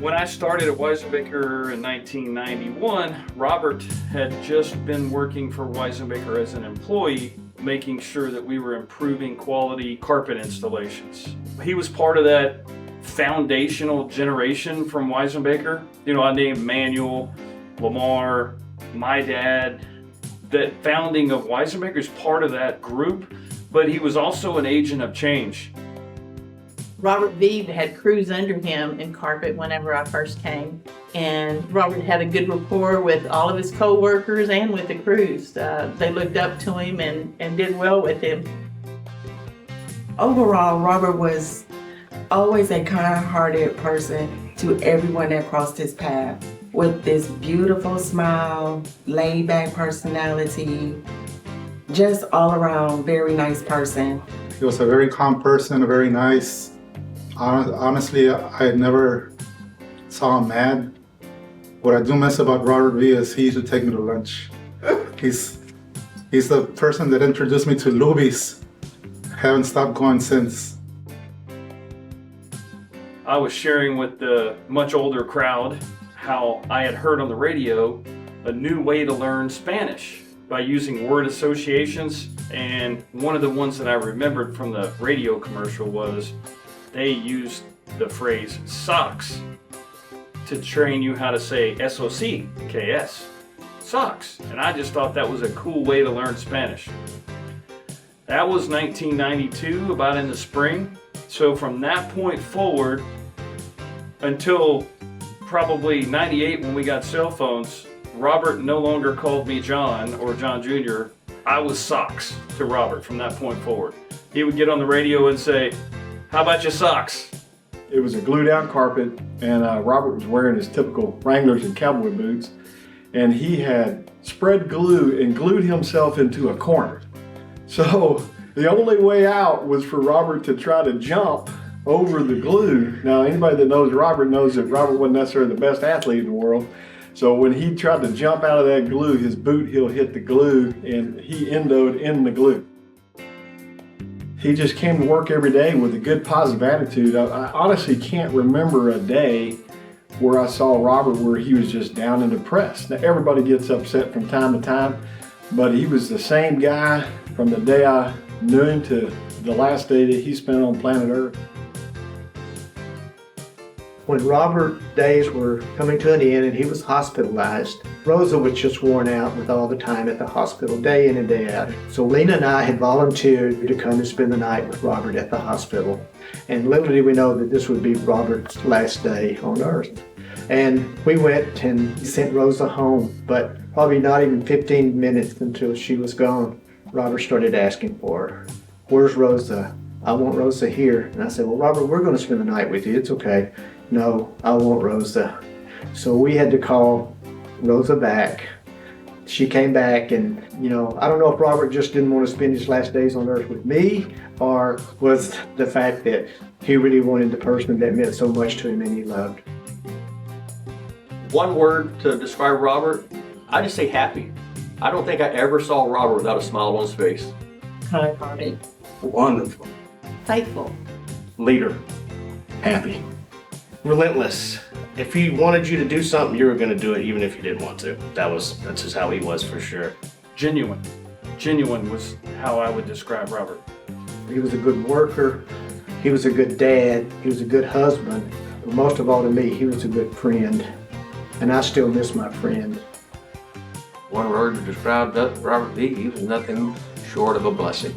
When I started at Wisenbaker in 1991, Robert had just been working for Wisenbaker as an employee, making sure that we were improving quality carpet installations. He was part of that foundational generation from Wisenbaker. You know, I named Manuel, Lamar, my dad. That founding of Wisenbaker is part of that group, but he was also an agent of change. Robert V had crews under him in carpet whenever I first came. And Robert had a good rapport with all of his co-workers and with the crews. They looked up to him and did well with him. Overall, Robert was always a kind-hearted person to everyone that crossed his path. With this beautiful smile, laid-back personality, just all around very nice person. He was a very calm person, a very nice. Honestly, I never saw him mad. What I do miss about Robert V is he used to take me to lunch. He's the person that introduced me to Luby's. Haven't stopped going since. I was sharing with the much older crowd how I had heard on the radio a new way to learn Spanish by using word associations, and one of the ones that I remembered from the radio commercial was they used the phrase socks to train you how to say S-O-C-K-S, socks. And I just thought that was a cool way to learn Spanish. That was 1992, about in the spring. So from that point forward until probably 98 when we got cell phones, Robert no longer called me John or John Jr. I was Socks to Robert from that point forward. He would get on the radio and say, "How about your socks?" It was a glue down carpet, and Robert was wearing his typical Wranglers and cowboy boots, and he had spread glue and glued himself into a corner. So the only way out was for Robert to try to jump over the glue. Now, anybody that knows Robert knows that Robert wasn't necessarily the best athlete in the world. So when he tried to jump out of that glue, his boot heel hit the glue and he endoed in the glue. He just came to work every day with a good positive attitude. I honestly can't remember a day where I saw Robert where he was just down and depressed. Now, everybody gets upset from time to time, but he was the same guy from the day I knew him to the last day that he spent on planet Earth. When Robert's days were coming to an end and he was hospitalized, Rosa was just worn out with all the time at the hospital, day in and day out. So Lena and I had volunteered to come and spend the night with Robert at the hospital. And little did we know that this would be Robert's last day on Earth. And we went and sent Rosa home, but probably not even 15 minutes until she was gone, Robert started asking for her. "Where's Rosa? I want Rosa here." And I said, "Well, Robert, we're going to spend the night with you. It's okay." "No, I want Rosa." So we had to call Rosa back. She came back and, I don't know if Robert just didn't want to spend his last days on Earth with me, or was the fact that he really wanted the person that meant so much to him and he loved. One word to describe Robert, I just say happy. I don't think I ever saw Robert without a smile on his face. Kind-hearted. Wonderful. Faithful. Leader. Happy. Relentless. If he wanted you to do something, you were going to do it even if you didn't want to. That's just how he was for sure. Genuine. Genuine was how I would describe Robert. He was a good worker. He was a good dad. He was a good husband. But most of all to me, he was a good friend. And I still miss my friend. One word to describe Robert V, he was nothing short of a blessing.